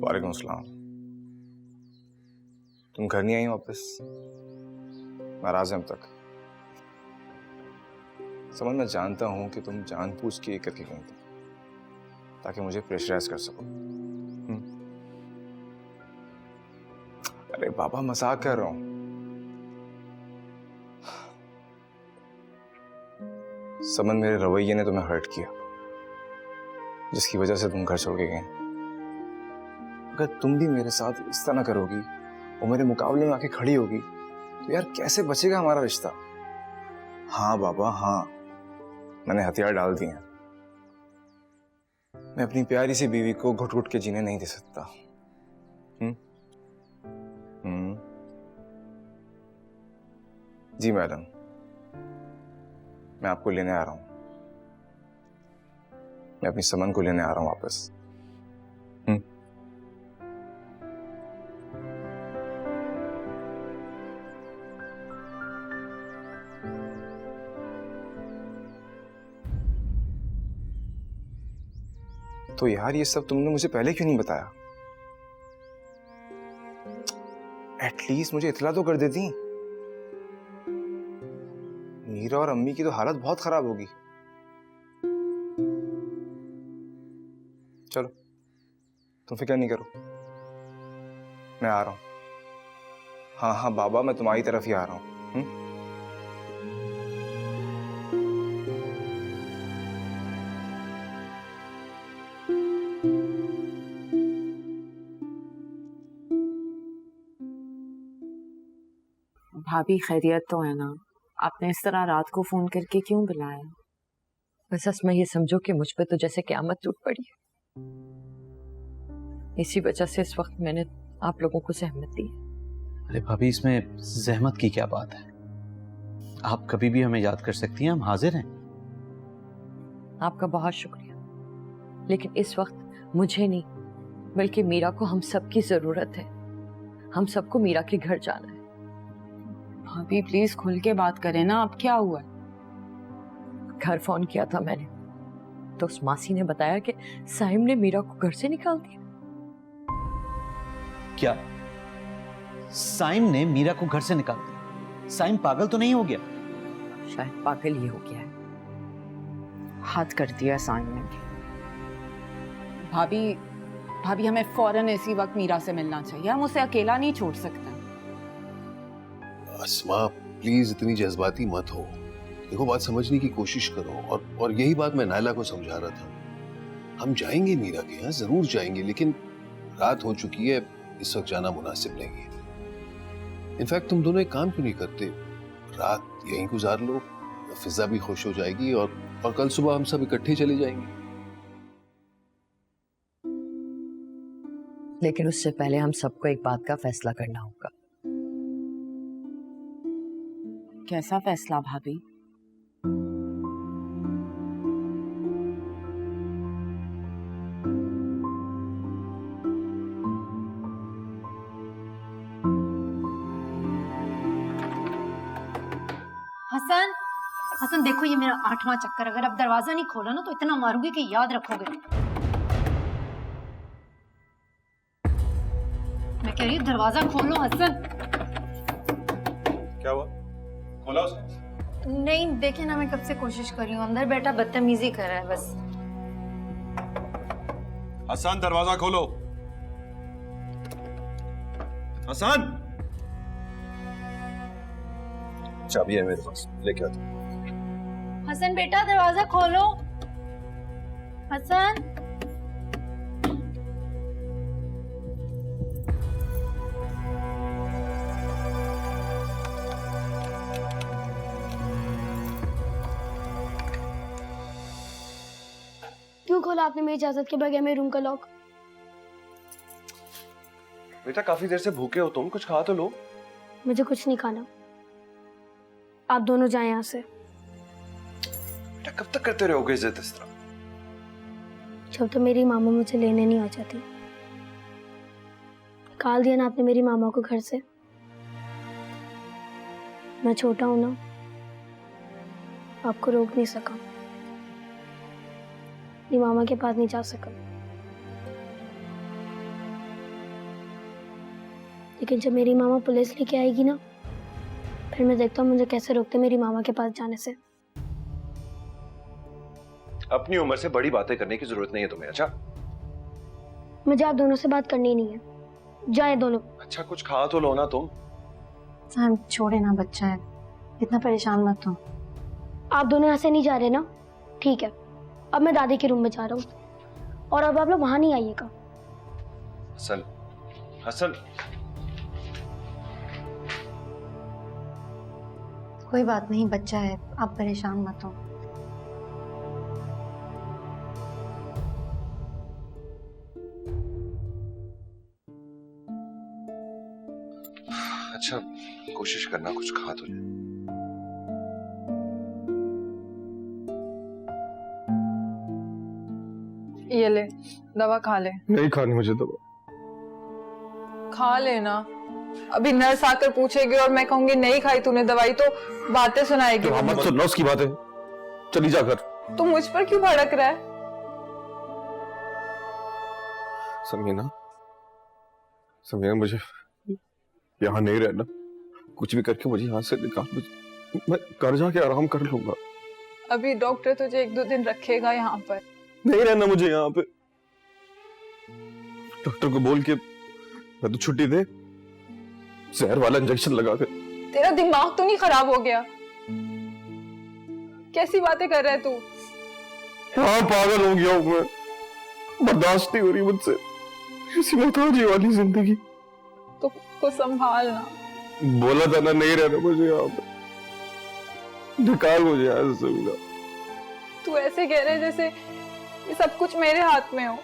वालेकुम अस्सलाम। तुम घर नहीं आई वापस? नाराज है हम तक? समझ मैं जानता हूं कि तुम जानबूझ के करके गई थी ताकि मुझे प्रेशराइज कर सको। अरे बाबा, मजाक कर रहा हूं। समझ मेरे रवैये ने तुम्हें हर्ट किया, जिसकी वजह से तुम घर छोड़ के गए। अगर तुम भी मेरे साथ इस तरह करोगी और मेरे मुकाबले में आके खड़ी होगी तो यार कैसे बचेगा हमारा रिश्ता? हाँ बाबा, हाँ, मैंने हथियार डाल दिए हैं। मैं अपनी प्यारी सी बीवी को घुट घुट के जीने नहीं दे सकता। जी मैडम, मैं आपको लेने आ रहा हूं। मैं अपनी समन को लेने आ रहा हूं वापस। तो यार ये सब तुमने मुझे पहले क्यों नहीं बताया? एटलीस्ट मुझे इतला तो कर देती। मीरा और अम्मी की तो हालत बहुत खराब होगी। चलो तुम फिक्र नहीं करो, मैं आ रहा हूं। हाँ हाँ बाबा, मैं तुम्हारी तरफ ही आ रहा हूं। भाभी खैरियत तो है ना? आपने इस तरह रात को फोन करके क्यों बुलाया? बस असमा ये समझो कि मुझ पे तो जैसे क़यामत टूट पड़ी है। इसी वजह से इस वक्त मैंने आप लोगों को ज़हमत दी है। अरे भाभी, इसमें ज़हमत की क्या बात है? आप कभी भी हमें याद कर सकती हैं, हम हाजिर हैं। आपका बहुत शुक्रिया, लेकिन इस वक्त मुझे नहीं बल्कि मीरा को हम सब की जरूरत है। हम सबको मीरा के घर जाना है। भाभी प्लीज खुल के बात करें ना, अब क्या हुआ है? घर फोन किया था मैंने तो उस मासी ने बताया कि साइम ने मीरा को घर से निकाल दिया। क्या साइम ने मीरा को घर से निकाल दिया? साइम पागल तो नहीं हो गया? शायद पागल ही हो गया है। हाथ कर दिया साइम ने। भाभी भाभी हमें फौरन इसी वक्त मीरा से मिलना चाहिए, हम उसे अकेला नहीं छोड़ सकते। अस्मा प्लीज इतनी जज्बाती मत हो। देखो, बात समझने की कोशिश करो। और यही बात मैं नायला को समझा रहा था। हम जाएंगे मीरा के यहाँ, जरूर जाएंगे, लेकिन रात हो चुकी है, इस वक्त जाना मुनासिब नहीं है। इनफैक्ट तुम दोनों एक काम क्यों नहीं करते, रात यहीं गुजार लो, फिजा भी खुश हो जाएगी और कल सुबह हम सब इकट्ठे चले जाएंगे। लेकिन उससे पहले हम सबको एक बात का फैसला करना होगा। कैसा फैसला भाभी? हसन, हसन देखो, ये मेरा 8वां चक्कर। अगर अब दरवाजा नहीं खोला ना तो इतना मारूंगी कि याद रखोगे। मैं कह रही हूँ दरवाजा खोलो हसन। क्या हुआ? खोला उसने? नहीं, देखे ना, मैं कब से कोशिश कर रही हूँ, अंदर बैठा बदतमीजी कर रहा है बस। हसन, दरवाजा खोलो। हसन, चाबी है मेरे पास, लेके आता हूं। हसन बेटा, दरवाजा खोलो। हसन, क्यों खोला आपने मेरी इजाजत के बगैर मेरे रूम का लॉक? बेटा काफी देर से भूखे हो तुम, कुछ खा तो लो। मुझे कुछ नहीं खाना, आप दोनों जाएं यहाँ से। बेटा कब तक करते रहोगे इज्जत इस तरह? जब तो मेरी मामा मुझे लेने नहीं आ जाती। निकाल दिया ना आपने मेरी मामा को घर से। मैं छोटा हूं ना, आपको रोक नहीं सका, अपनी मामा के पास नहीं जा सका। लेकिन जब मेरी मामा पुलिस लेके आएगी ना, फिर मैं देखता हूँ मुझे कैसे रोकते मेरी मामा के पास जाने से। अपनी उम्र से बड़ी बातें करने की जरूरत नहीं है तुम्हें। अच्छा मुझे आप दोनों से बात करनी नहीं है, जाए दोनों। अच्छा कुछ खा तो लो ना तुम। फहम छोड़े ना, बच्चा है, इतना परेशान मत हो। आप दोनों यहाँ से नहीं जा रहे ना? ठीक है, अब मैं दादी के रूम में जा रहा हूँ और अब आप लोग वहां नहीं आइएगा। हसन, हसन कोई बात नहीं, बच्चा है, आप परेशान मत हो। अच्छा कोशिश करना कुछ खा तो ले। ये ले दवा खा ले। नहीं खानी मुझे दवा। खा लेना, अभी नर्स आकर पूछेगी और मैं कहूंगी नहीं खाई तूने दवाई तो बातें सुनाएगी। तो मत सुन, नर्स की बात है, चली जा घर। तू मुझ पर क्यों भड़क रहा है? समीना, समीना मुझे यहाँ नहीं रहना, कुछ भी करके मुझे यहाँ से निकाल। मैं घर जाके आराम कर लूंगा। अभी डॉक्टर तुझे 1-2 दिन रखेगा यहाँ पर। नहीं रहना मुझे यहाँ पे। डॉक्टर को बोल के मैं तो छुट्टी दे, जहर वाला इंजेक्शन लगा कर। तेरा दिमाग तो नहीं खराब हो गया? कैसी बातें कर रहा है तू? हाँ पागल हो गया हूँ मैं, बर्दाश्त नहीं हो रही मुझसे ऐसी मोहताजी वाली जिंदगी। तो खुद को संभालना। बोला था ना नहीं रहना मुझे यहाँ पे, निकाल मुझे यहाँ से। मिला तू ऐसे कह रहे जैसे ये सब कुछ मेरे हाथ में हो।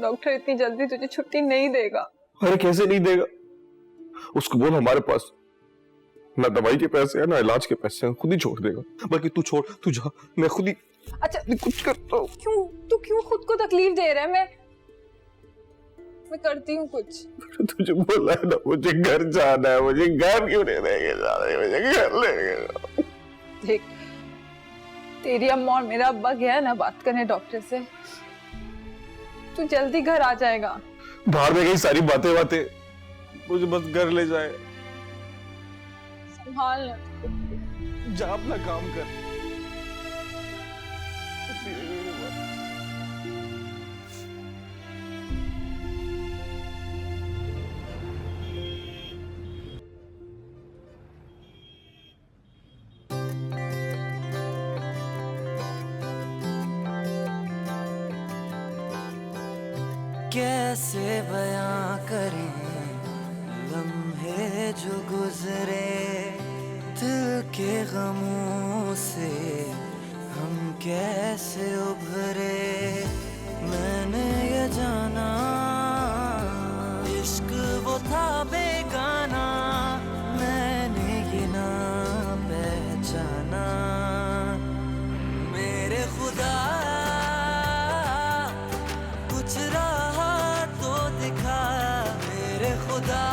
डॉक्टर इतनी जल्दी तुझे छुट्टी नहीं देगा। अरे कैसे नहीं देगा? उसको बोल हमारे पास ना दवाई के पैसे हैं ना इलाज के पैसे हैं, खुद ही छोड़ देगा। बल्कि तू छोड़, तू जा, मैं खुद ही अच्छा कुछ करता हूँ। तू क्यों खुद को तकलीफ दे रहा है? मैं करती हूँ कुछ। तुझे बोला है ना मुझे घर जाना है, मुझे घर क्यों नहीं लेके जा रहे? मुझे घर लेके जाओ। देख तेरी अम्मा और मेरा अब्बा गया है ना बात करने डॉक्टर से, तू जल्दी घर आ जाएगा। बाहर में गई सारी बातें, मुझे बस घर ले जाए। संभाल जा अपना काम कर। कैसे बयां करें लम्हे जो गुजरे, दिल के गमों से हम कैसे उभरे। मैंने ये जाना इश्क वो था बेगाना, मैंने ये ना पहचाना। मेरे खुदा कुछ रहा तो दिखा, मेरे खुदा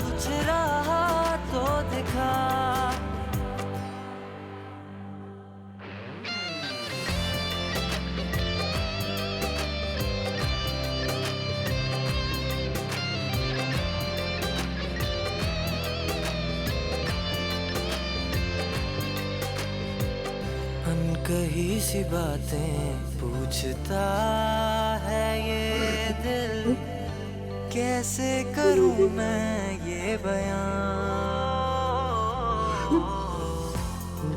कुछ रहा तो दिखा। अनकही सी बातें पूछता है ये दिल, कैसे करूं मैं ये बयां।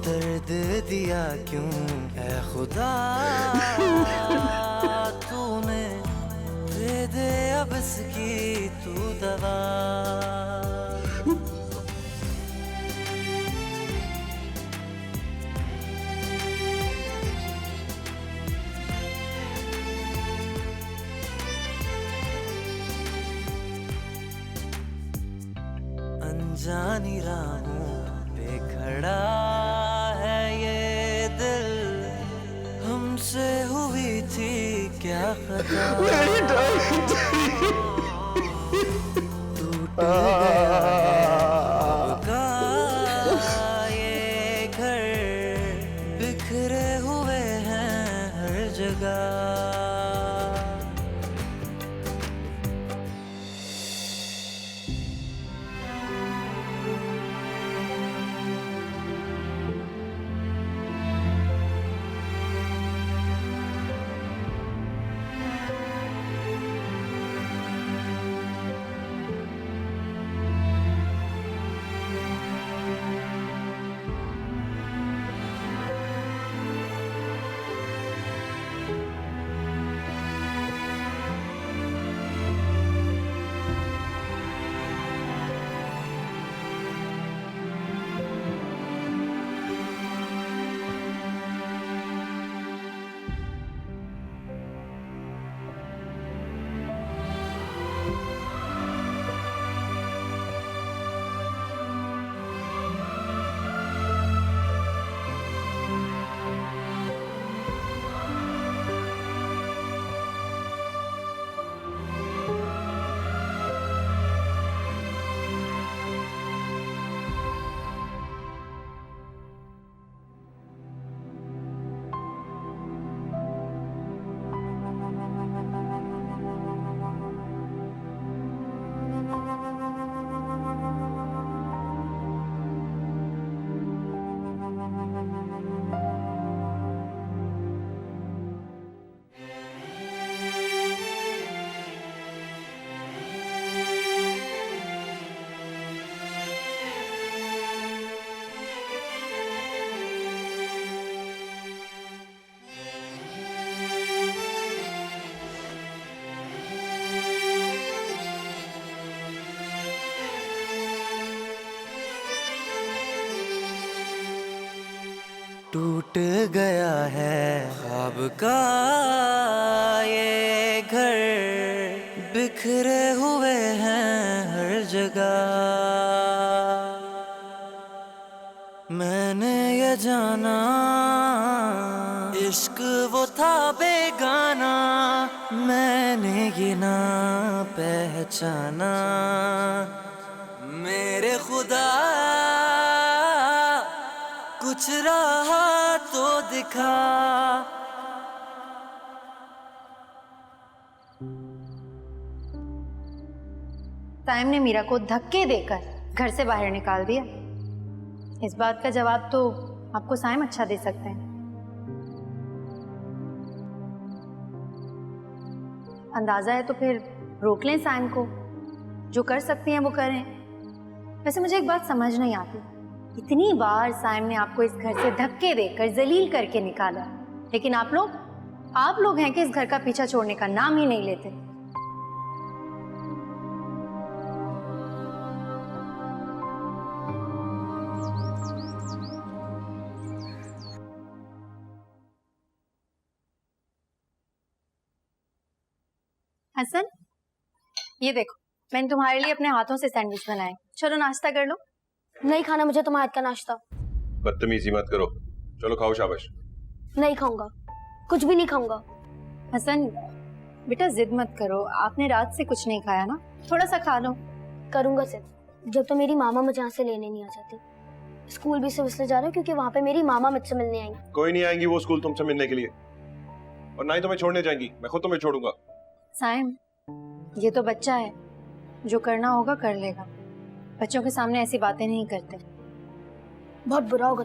दर्द दिया क्यों है खुदा तूने, दे दे अब इसकी तू दवा। अनजानी राहों पे खड़ा है ये दिल, हमसे हुई थी क्या खता। टूट गया है ये घर, बिखरे हुए हैं हर जगह। गया है ख्वाब का ये घर, बिखरे हुए हैं हर जगह। मैंने ये जाना इश्क वो था बेगाना, मैंने ये ना पहचाना। मेरे खुदा कुछ रहा तो दिखा। साइम ने मीरा को धक्के देकर घर से बाहर निकाल दिया। इस बात का जवाब तो आपको साइम अच्छा दे सकते हैं। अंदाजा है तो फिर रोक लें साइम को, जो कर सकती हैं वो करें। वैसे मुझे एक बात समझ नहीं आती, इतनी बार साइम ने आपको इस घर से धक्के देकर जलील करके निकाला, लेकिन आप लोग हैं कि इस घर का पीछा छोड़ने का नाम ही नहीं लेते। हसन, ये देखो मैंने तुम्हारे लिए अपने हाथों से सैंडविच बनाए, चलो नाश्ता कर लो। नहीं खाना मुझे तुम्हारे हाथ का नाश्ता। बदतमीजी मत करो, चलो खाओ, शाबाश। नहीं खाऊंगा, कुछ भी नहीं खाऊंगा। हसन बेटा जिद मत करो, आपने रात से कुछ नहीं खाया ना, थोड़ा सा खा लो। करूंगा सिर्फ जब तो मेरी मामा मुझे यहाँ से लेने नहीं आ जाती। स्कूल भी सिर्फ इसलिए जा रहा हूँ क्योंकि वहाँ पे मेरी मामा मुझसे मिलने आएंगी। कोई नहीं आएंगी वो स्कूल तुमसे मिलने के लिए, और ना ही तुम्हें छोड़ने जाएंगी, मैं खुद तुम्हें छोड़ूंगा। साइम, ये तो बच्चा है, जो करना होगा कर लेगा। बच्चों के सामने ऐसी बातें नहीं करते। बहुत बुरा होगा।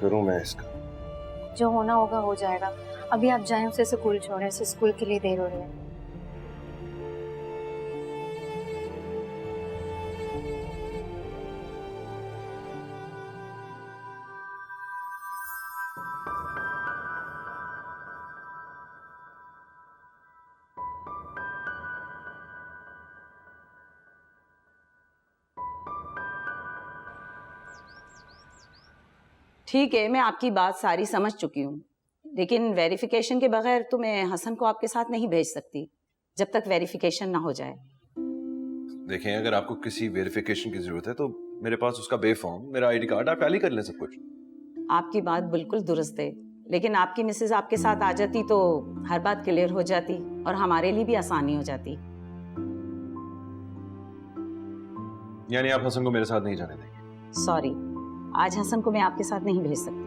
करूं मैं इसका? जो होना होगा हो जाएगा। अभी आप जाएं, उसे स्कूल छोड़ें, उसे स्कूल के लिए देर हो रही है। ठीक है, मैं आपकी बात सारी समझ चुकी हूँ, लेकिन वेरिफिकेशन के बगैर तो मैं हसन को आपके साथ नहीं भेज सकती जब तक वेरिफिकेशन ना हो जाए। देखें, अगर आपको किसी वेरिफिकेशन की जरूरत है तो मेरे पास उसका बेफॉर्म मेरा आईडी कार्ड, आप टैली कर लें सब कुछ। आपकी बात बिल्कुल दुरुस्त है, लेकिन आपकी मिसेज आपके साथ आ जाती तो हर बात क्लियर हो जाती और हमारे लिए भी आसानी हो जाती। यानी आप हसन को मेरे साथ नहीं जाने देंगे? सॉरी, आज हसन को मैं आपके साथ नहीं भेज सकती।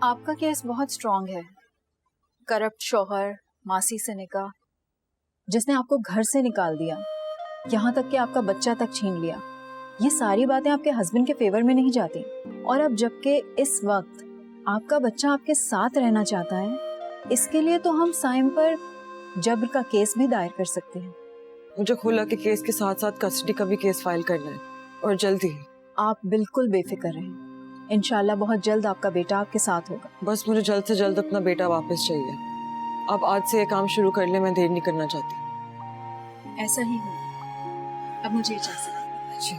आपका केस बहुत स्ट्रांग है। करप्ट शौहर, मासी से निकाह, जिसने आपको घर से निकाल दिया, यहाँ तक कि आपका बच्चा तक छीन लिया, ये सारी बातें आपके हस्बैंड के फेवर में नहीं जाती। और अब जबकि इस वक्त आपका बच्चा आपके साथ रहना चाहता है, इसके लिए तो हम साइम पर जब्र का केस भी दायर कर सकते हैं। मुझे खुला के केस के साथ साथ कस्टडी का भी केस फाइल करना है, और जल्दी। आप बिल्कुल बेफिक्र रहें, इंशाल्लाह बहुत जल्द आपका बेटा आपके साथ होगा। बस मुझे जल्द से जल्द अपना बेटा वापस चाहिए। आप आज से ये काम शुरू कर ले, मैं देर नहीं करना चाहती। ऐसा ही हो। अब मुझे इजाज़त। जी।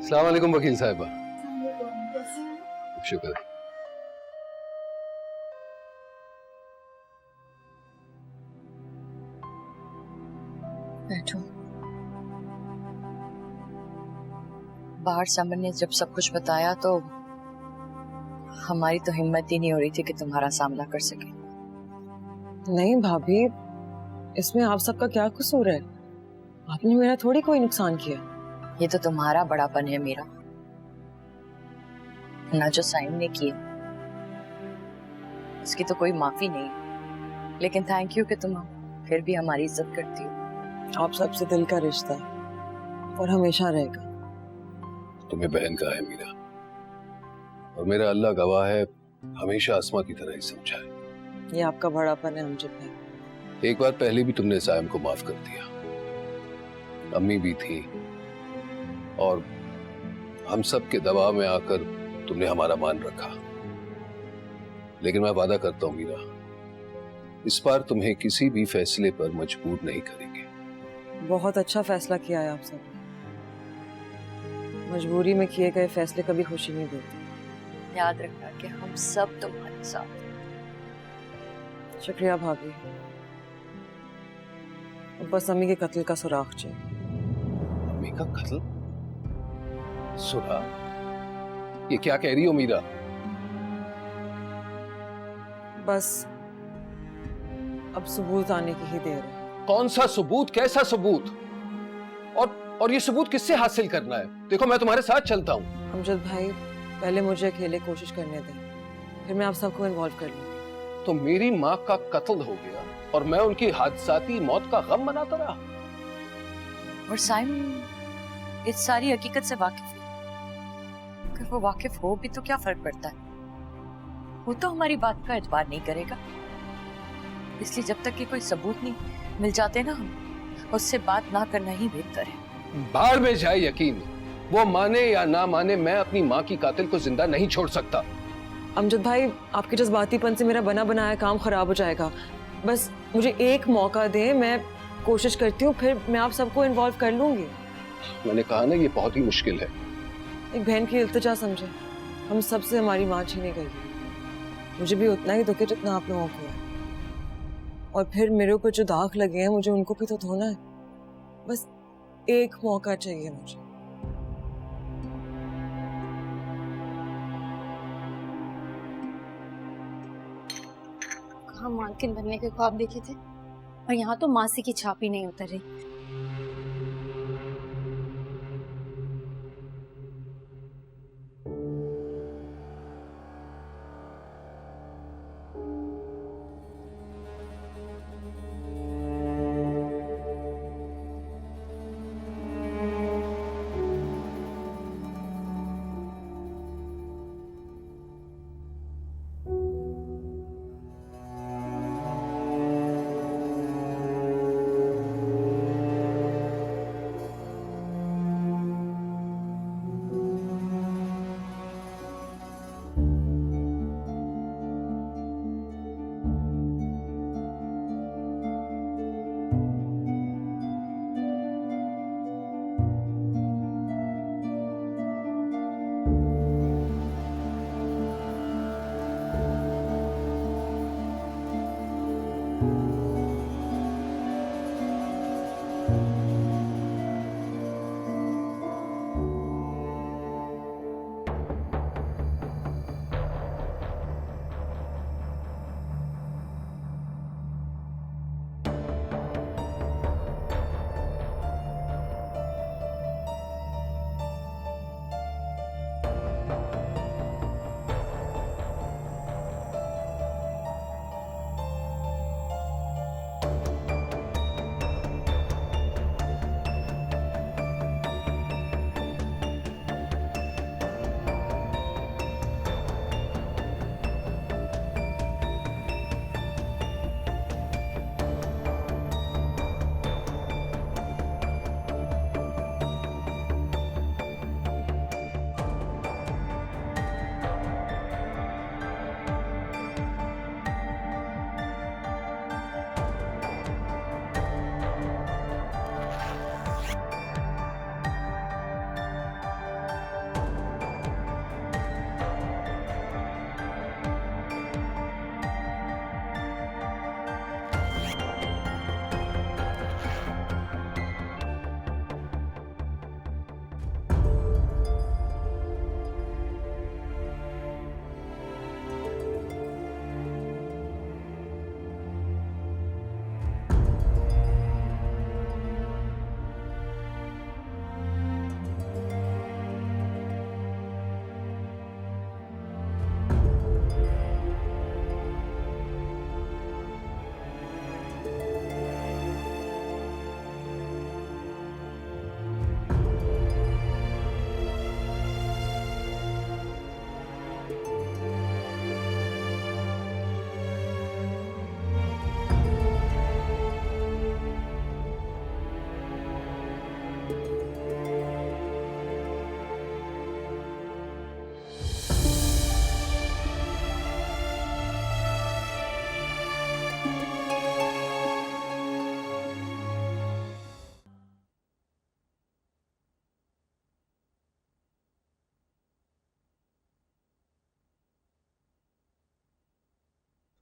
अस्सलाम वालेकुम वकील साहिबा। शुक्र। बैठो। बाहर समर ने जब सब कुछ बताया तो हमारी तो हिम्मत ही नहीं हो रही थी कि तुम्हारा सामना कर सके। नहीं भाभी, इसमें आप सबका क्या कसूर है? आपने मेरा थोड़ी कोई नुकसान किया। ये तो तुम्हारा बड़ापन है मेरा, ना जो साइम ने किया उसकी तो कोई माफी नहीं। लेकिन थैंक यू कि तुम फिर भी हमारी इज्जत करती हो। आप सबसे दिल का रिश्ता है और हमेशा रहेगा। तुम्हें बहन का है मीरा, और मेरा अल्लाह गवाह है, हमेशा आसमा की तरह ही समझा है। ये आपका बड़ापन है अमजद भाई। एक बार पहले भी तुमने साइम को माफ कर दिया। अम्मी भी थी, और हम सब के दबाव में आकर तुमने हमारा मान रखा। लेकिन मैं वादा करता हूं मीरा, इस बार तुम्हें किसी भी फैसले पर मजबूर नहीं करेंगे। बहुत अच्छा फैसला किया है आप सब। मजबूरी में किए गए फैसले कभी खुशी नहीं देते। याद रखना कि हम सब तुम्हारे साथ हैं। शुक्रिया भाभी। बस अम्मी के कत्ल का सुराग चाहिए। अम्मी का कत्ल? सुराग? ये क्या कह रही हो मीरा? बस अब सबूत आने की ही देर है। कौन सा सबूत? कैसा सबूत? और ये सबूत किससे हासिल करना है? देखो मैं तुम्हारे साथ चलता हूँ। अमजद भाई, पहले मुझे अकेले कोशिश करने दें, फिर मैं आप सबको इन्वॉल्व कर लूंगी। तो मेरी माँ का कत्ल हो गया और मैं उनकी हादसाती मौत का गम मनाता रहा। और साइम इस सारी हकीकत से वाकिफ है। अगर वो वाकिफ हो भी तो क्या फर्क पड़ता है? वो तो हमारी बात का एतबार नहीं करेगा। इसलिए जब तक कि कोई सबूत नहीं मिल जाते ना, हम उससे बात ना करना ही बेहतर है। बाहर में जाए यकीन, वो माने या ना माने, मैं अपनी माँ की कातिल को जिंदा नहीं छोड़ सकता। अमजद भाई, आपके जज्बातीपन से मेरा बना बनाया काम खराब हो जाएगा। बस मुझे एक मौका दें, मैं कोशिश करती हूँ, फिर मैं आप सबको इन्वॉल्व कर लूंगी। मैंने कहा ना, ये बहुत ही मुश्किल है। एक बहन की इल्तिजा समझे, हम सबसे हमारी माँ छीनी गई। मुझे भी उतना ही दुख है जितना आप लोगों को है। और फिर मेरे ऊपर जो दाग लगे हैं, मुझे उनको भी तो धोना है। बस एक मौका चाहिए मुझे। कहाँ मालकिन बनने के ख्वाब देखे थे, और यहाँ तो मासी की छाप ही नहीं उतर रही।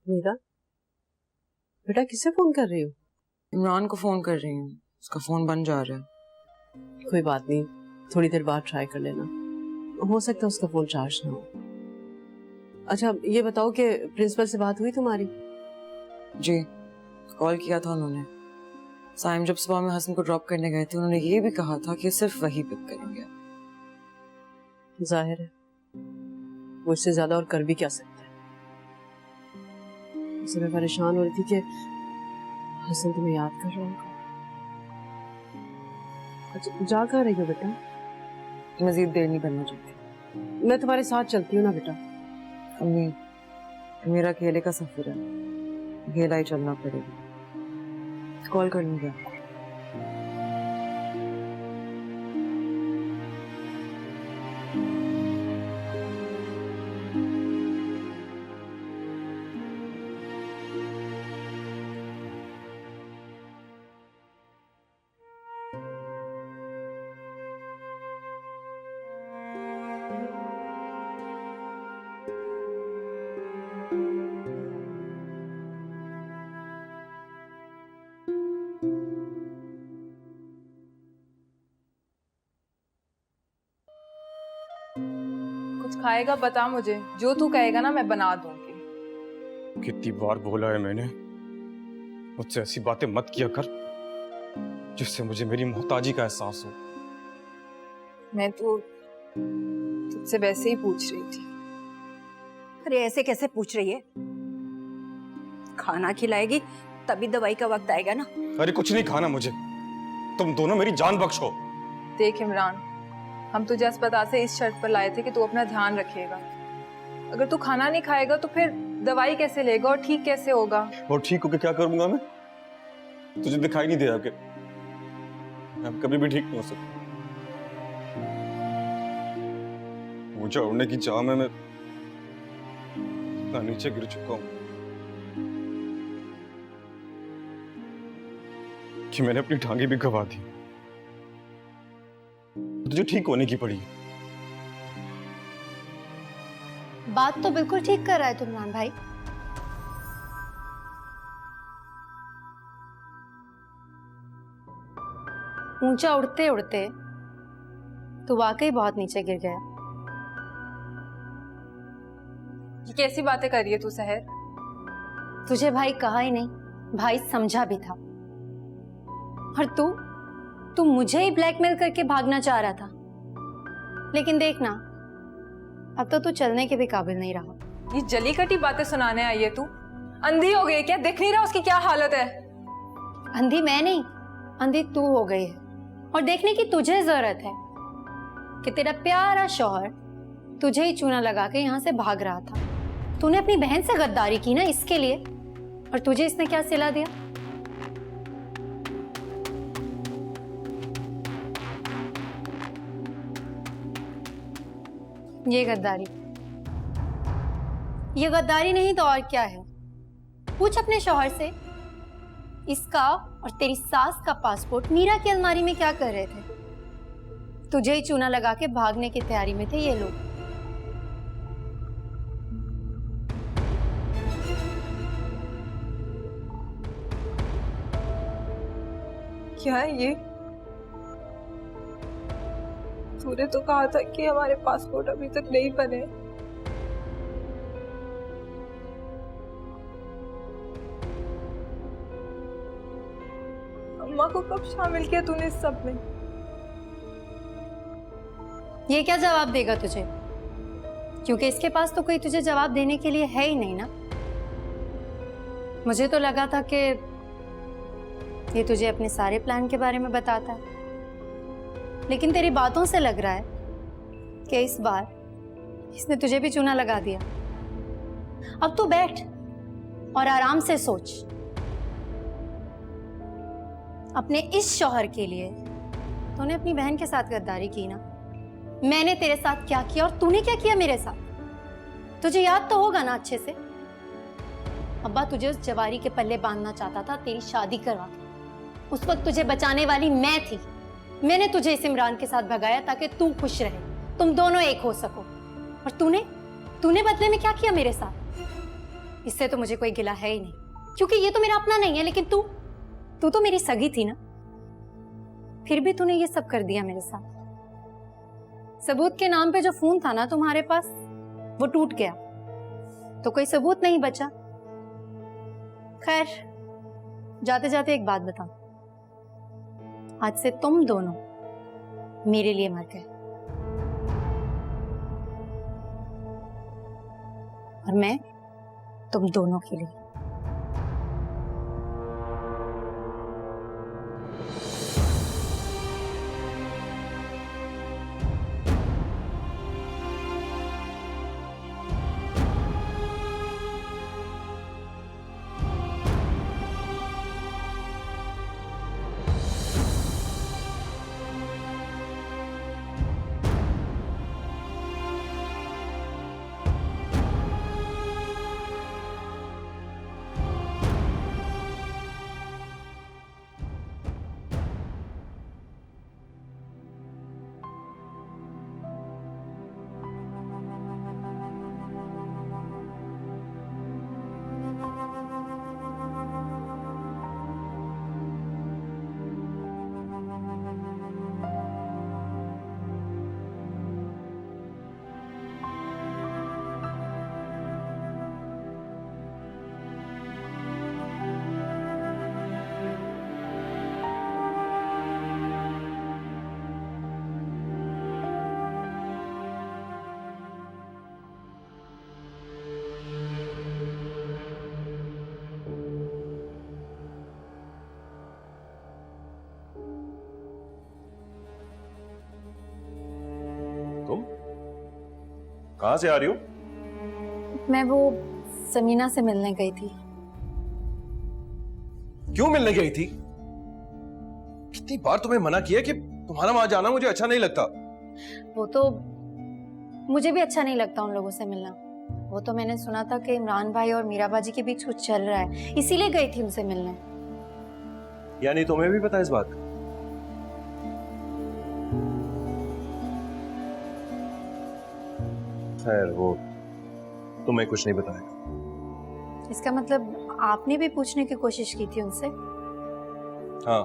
मीरा, बेटा किसे फोन कर रही हो? इमरान को फोन कर रही हूँ, उसका फोन बंद जा रहा है। कोई बात नहीं, थोड़ी देर बाद ट्राई कर लेना, हो सकता है उसका फोन चार्ज ना हो। अच्छा ये बताओ कि प्रिंसिपल से बात हुई तुम्हारी? जी, कॉल किया था उन्होंने। साइम जब सुबह में हसन को ड्रॉप करने गए थे, उन्होंने ये भी कहा था कि सिर्फ वही पिक करेंगे। जाहिर है वो इससे ज्यादा और कर भी क्या सकता है। इससे मैं परेशान हो रही थी कि हसन तुम्हें याद कर रहा होगा। अच्छा जा कहाँ रही हो बेटा? मजीद देर नहीं करना चाहती, मैं तुम्हारे साथ चलती हूँ ना बेटा। अम्मी, मेरा अकेले का सफर है, अकेला ही चलना पड़ेगा। कॉल कर लूँगी आपको। खाएगा बता मुझे, जो तू कहेगा ना मैं बना दूंगी। कितनी बार बोला है मैंने, मुझसे ऐसी बातें मत किया कर जिससे मुझे मेरी मोहताजी का एहसास हो। मैं तो तुझसे वैसे ही पूछ रही थी। अरे ऐसे कैसे पूछ रही है? खाना खिलाएगी तभी दवाई का वक्त आएगा ना। अरे कुछ नहीं खाना मुझे, तुम दोनों मेरी जान बख्शो। देख इमरान, हम तुझे अस्पताल से इस शर्त पर लाए थे कि तू अपना ध्यान रखेगा। अगर तू खाना नहीं खाएगा तो फिर दवाई कैसे लेगा और ठीक कैसे होगा? और ठीक होके क्या करूंगा मैं? तुझे दिखाई नहीं दे कि मैं कभी भी ठीक नहीं हो सकता। ऊंचा उड़ने की चाह में मैं इतना नीचे गिर चुका हूं कि मैंने अपनी टांगे भी गंवा दी। तुझे ठीक होने की पड़ी। बात तो बिल्कुल ठीक कर रहा है इमरान भाई। ऊंचा उड़ते उड़ते तो वाकई बहुत नीचे गिर गया। ये कैसी बातें कर रही है तू सहर? तुझे भाई कहा ही नहीं, भाई समझा भी था। और तू मुझे ही ब्लैकमेल करके भागना चाह रहा था, लेकिन देखना अब तो तू चलने के भी काबिल नहीं रहा। ये जली कटी बातें सुनाने आई है तू? अंधी हो गई क्या? दिख नहीं रहा उसकी क्या हालत है? अंधी मैं नहीं, अंधी तू हो गई है। और देखने की तुझे जरूरत है कि तेरा प्यारा शौहर तुझे ही चूना लगा के यहाँ से भाग रहा था। तूने अपनी बहन से गद्दारी की ना इसके लिए, और तुझे इसने क्या सिला दिया? ये गद्दारी। ये गद्दारी नहीं तो और क्या है? पूछ अपने शौहर से, इसका और तेरी सास का पासपोर्ट मीरा की अलमारी में क्या कर रहे थे? तुझे ही चूना लगा के भागने की तैयारी में थे ये लोग। क्या है ये? तूने तो कहा था कि हमारे पासपोर्ट अभी तक नहीं बने। अम्मा को कब शामिल किया तूने इस सब में? ये क्या जवाब देगा तुझे? क्योंकि इसके पास तो कोई तुझे जवाब देने के लिए है ही नहीं ना। मुझे तो लगा था कि ये तुझे अपने सारे प्लान के बारे में बताता है, लेकिन तेरी बातों से लग रहा है कि इस बार इसने तुझे भी चूना लगा दिया। अब तू बैठ और आराम से सोच। अपने इस शौहर के लिए तूने अपनी बहन के साथ गद्दारी की ना। मैंने तेरे साथ क्या किया और तूने क्या किया मेरे साथ? तुझे याद तो होगा ना अच्छे से। अब्बा तुझे उस जवारी के पल्ले बांधना चाहता था तेरी शादी करवा के। उस वक्त तुझे बचाने वाली मैं थी। मैंने तुझे इस इमरान के साथ भगाया ताकि तू खुश रहे, तुम दोनों एक हो सको। और तूने बदले में क्या किया मेरे साथ? इससे तो मुझे कोई गिला है ही नहीं, क्योंकि ये तो मेरा अपना नहीं है। लेकिन तू तो मेरी सगी थी ना, फिर भी तूने ये सब कर दिया मेरे साथ। सबूत के नाम पे जो फोन था ना तुम्हारे पास, वो टूट गया, तो कोई सबूत नहीं बचा। खैर, जाते जाते एक बात बताऊं, आज से तुम दोनों मेरे लिए मर गए और मैं तुम दोनों के लिए। तुम कहां से आ रही हो? मैं वो समीना से मिलने गई थी। क्यों मिलने गई थी? कितनी बार तुम्हें मना किया कि तुम्हारा वहां जाना मुझे अच्छा नहीं लगता। वो तो मुझे भी अच्छा नहीं लगता उन लोगों से मिलना। वो तो मैंने सुना था कि इमरान भाई और मीरा बाजी के बीच कुछ चल रहा है, इसीलिए गई थी उनसे मिलने। यानी तुम्हें भी पता है इस बात का? खैर, वो तुम्हें कुछ नहीं बताएगा। इसका मतलब आपने भी पूछने की कोशिश की थी उनसे? हाँ,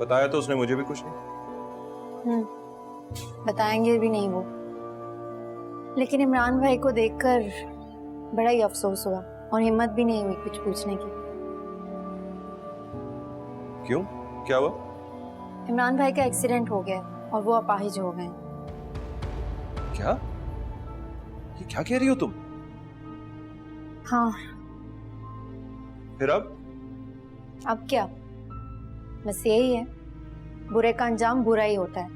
बताया तो उसने मुझे भी कुछ नहीं। बताएंगे भी नहीं वो। लेकिन इमरान भाई को देखकर बड़ा ही अफसोस हुआ और हिम्मत भी नहीं हुई कुछ पूछने की। क्यों? क्या हुआ? इमरान भाई का एक्सीडेंट हो गया और वो अपाहिज हो गए। क्या? ये क्या कह रही हो तुम? हाँ। फिर अब क्या, बस यही है, बुरे का अंजाम बुरा ही होता है।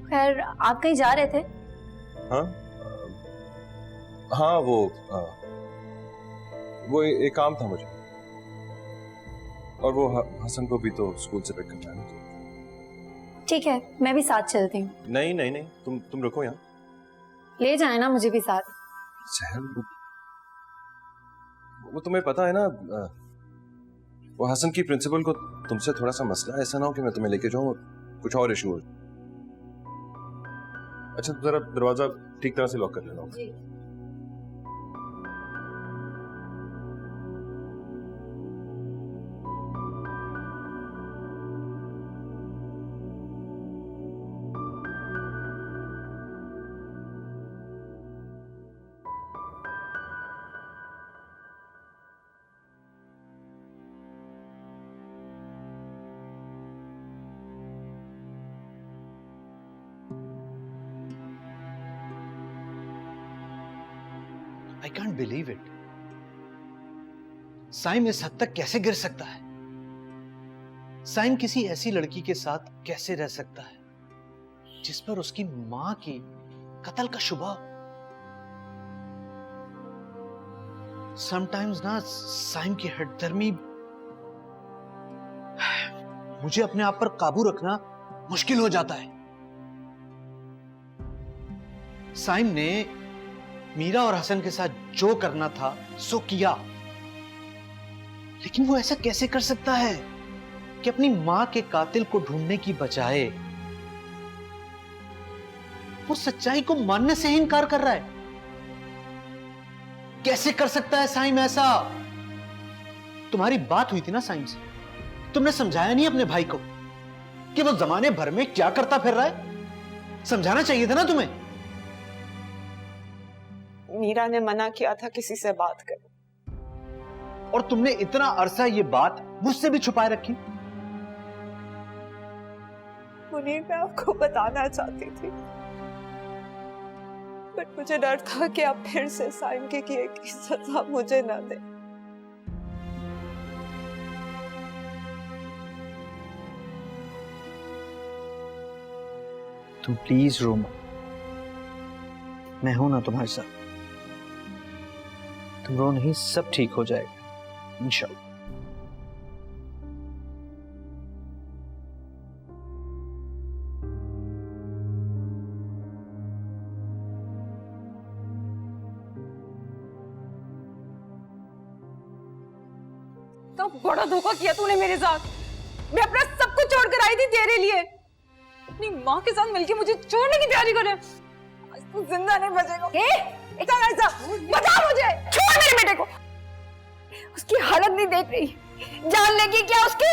खैर, आप कहीं जा रहे थे? हाँ हाँ, वो एक काम था मुझे, और वो हसन को भी तो स्कूल से पिक करना है। ठीक है, मैं भी साथ चलती हूँ। नहीं नहीं नहीं, तुम रुको यहाँ। ले जाए ना मुझे भी साथ। सहल, वो तुम्हें पता है ना, वो हसन की प्रिंसिपल को तुमसे थोड़ा सा मसला है। ऐसा ना हो कि मैं तुम्हें लेके जाऊँ कुछ और इशू हो। अच्छा, जरा दरवाजा ठीक तरह से लॉक कर लेना। I can't believe it. Saim इस हद तक कैसे गिर सकता है? साइम किसी ऐसी लड़की के साथ कैसे रह सकता है जिस पर उसकी मां की कत्ल का शुबा? समटाइम्स ना साइम की हठधर्मी मुझे अपने आप पर काबू रखना मुश्किल हो जाता है। साइम ने मीरा और हसन के साथ जो करना था सो किया, लेकिन वो ऐसा कैसे कर सकता है कि अपनी मां के कातिल को ढूंढने की बजाय वो सच्चाई को मानने से ही इनकार कर रहा है? कैसे कर सकता है साइम ऐसा? तुम्हारी बात हुई थी ना साइम से, तुमने समझाया नहीं अपने भाई को कि वो जमाने भर में क्या करता फिर रहा है? समझाना चाहिए था ना तुम्हें। मीरा ने मना किया था किसी से बात कर, और तुमने इतना अरसा ये बात मुझसे भी छुपाए रखी। मुनीर, मैं आपको बताना चाहती थी, बट मुझे डर था कि आप फिर से साइम के किए की सजा मुझे ना दे। तुम प्लीज रो मत, मैं हूं ना तुम्हारे साथ। तुम रो नहीं, सब ठीक हो जाएगा इंशाल्लाह। तो बड़ा धोखा किया तूने मेरे साथ। मैं अपना सब कुछ छोड़ कर आई थी तेरे लिए। अपनी माँ के साथ मिलके मुझे छोड़ने की तैयारी करे। आज तू जिंदा नहीं बचेगा। ऐसा बता मुझे, छोड़ मेरे बेटे को। उसकी हालत नहीं देख रही, जान लेगी क्या उसकी?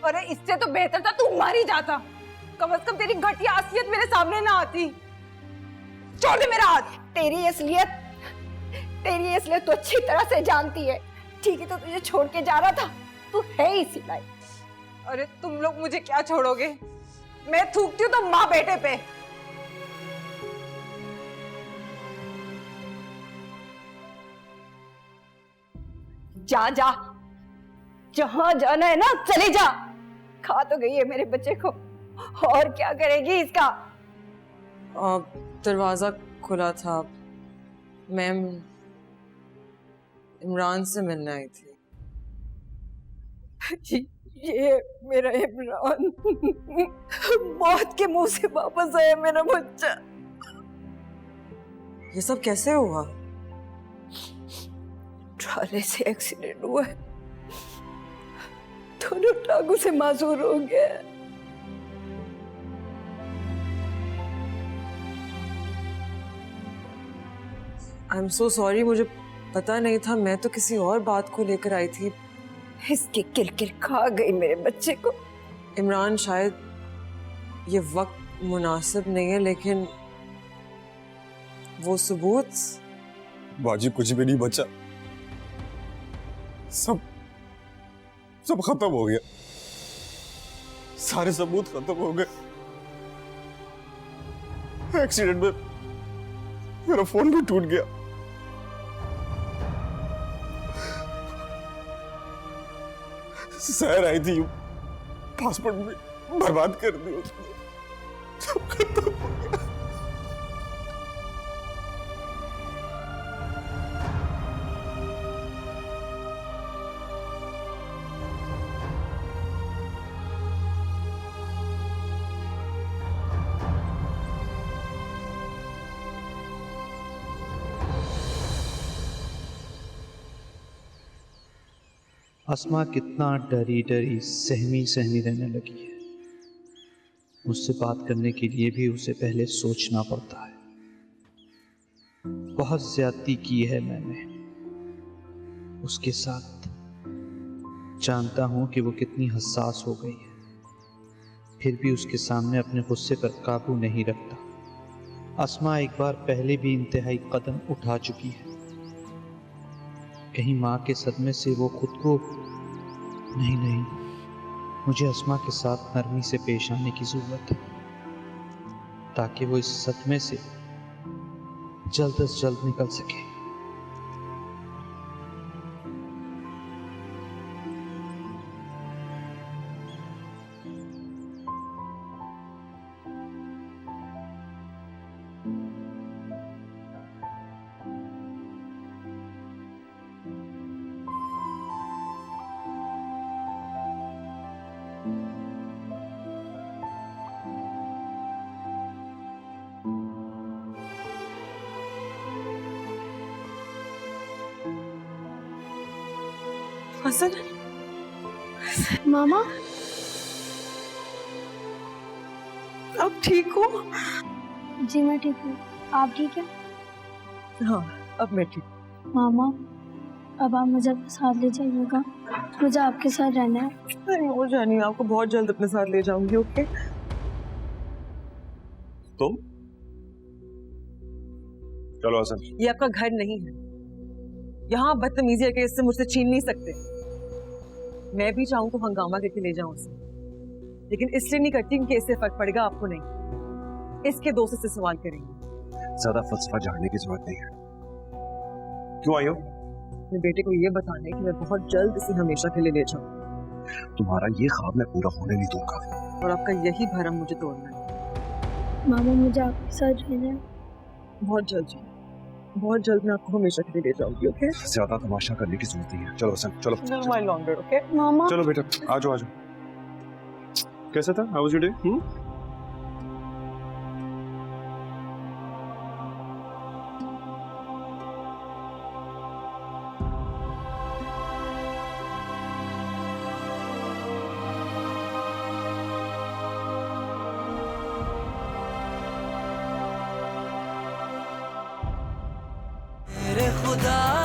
अरे इससे तो बेहतर था तू मर ही जाता। कम से कम तेरी घटिया असलियत मेरे सामने ना आती। छोड़ दे मेरा हाथ। तेरी असलियत तो अच्छी तरह से जानती है। ठीक है, तो तुझे छोड़ के जा रहा था, तू है इसी लायक। अरे तुम लोग मुझे क्या छोड़ोगे? मैं थूकती हूँ तो माँ बेटे पे। जा जा, जहां जाना है ना चले जा। खा तो गई है मेरे बच्चे को, और क्या करेगी इसका? दरवाजा खुला था, मैम इमरान से मिलने आई थी। ये मेरा इमरान मौत के मुंह से वापस आया मेरा बच्चा। ये सब कैसे हुआ? ट्राले से एक्सीडेंट हुआ है, दोनों टांगों से मासूर हो गया। आई एम सो सॉरी, मुझे पता नहीं था। मैं तो किसी और बात को लेकर आई थी। इसकी किलकिल खा गई मेरे बच्चे को। इमरान, शायद ये वक्त मुनासिब नहीं है, लेकिन वो सबूत। बाजी कुछ भी नहीं बचा, सब खत्म हो गया। सारे सबूत खत्म हो गए। एक्सीडेंट में मेरा फोन भी टूट गया। सहर आई थी, पासपोर्ट भी बर्बाद कर दी उसने। सब खत्म हो गया। अस्मा कितना डरी डरी सहमी सहमी रहने लगी है। मुझसे बात करने के लिए भी उसे पहले सोचना पड़ता है। बहुत ज्यादती की है मैंने उसके साथ। जानता हूं कि वो कितनी हसास हो गई है, फिर भी उसके सामने अपने गुस्से पर काबू नहीं रखता। अस्मा एक बार पहले भी इंतहाई कदम उठा चुकी है। कहीं माँ के सदमे से वो खुद को नहीं, मुझे अस्मा के साथ नरमी से पेश आने की जरूरत है, ताकि वो इस सदमे से जल्द से जल्द निकल सके। हसन, मामा, आप ठीक हो? जी मैं ठीक हूँ, आप ठीक है? हाँ, अब मैं ठीक। मामा, अब आप मुझे अपने साथ ले जाइएगा, मुझे आपके साथ रहना है। अरे हो जानी, आपको बहुत जल्द अपने साथ ले जाऊंगी। ओके? तुम चलो हसन। ये आपका घर नहीं है, यहाँ बदतमीजी के इससे मुझसे छीन नहीं सकते। मैं भी चाहूँ तो हंगामा करके ले जाऊं उसे, लेकिन इसलिए नहीं करती क्योंकि इससे फर्क पड़ेगा आपको नहीं, इसके दोस्त से सवाल करेंगे। ज्यादा फलसफा झाड़ने की जरूरत नहीं है। क्यों आई हो? अपने बेटे को ये बताने कि मैं बहुत जल्द इसे हमेशा के लिए ले जाऊं। तुम्हारा ये ख्वाब मैं पूरा होने नहीं दूंगा। और आपका यही भरम मुझे तोड़ना है। मामा, मुझे आपके साथ रहना है। बहुत जल्द जी, बहुत जल्द मैं आपको हमेशा के लिए ले जाऊंगी। ओके? ज्यादा तमाशा करने की जरूरत नहीं है। चलो हसन, चलो। My longer. ओके मामा, चलो बेटा, आ जाओ आ जाओ। कैसा था? How was your day? खुदा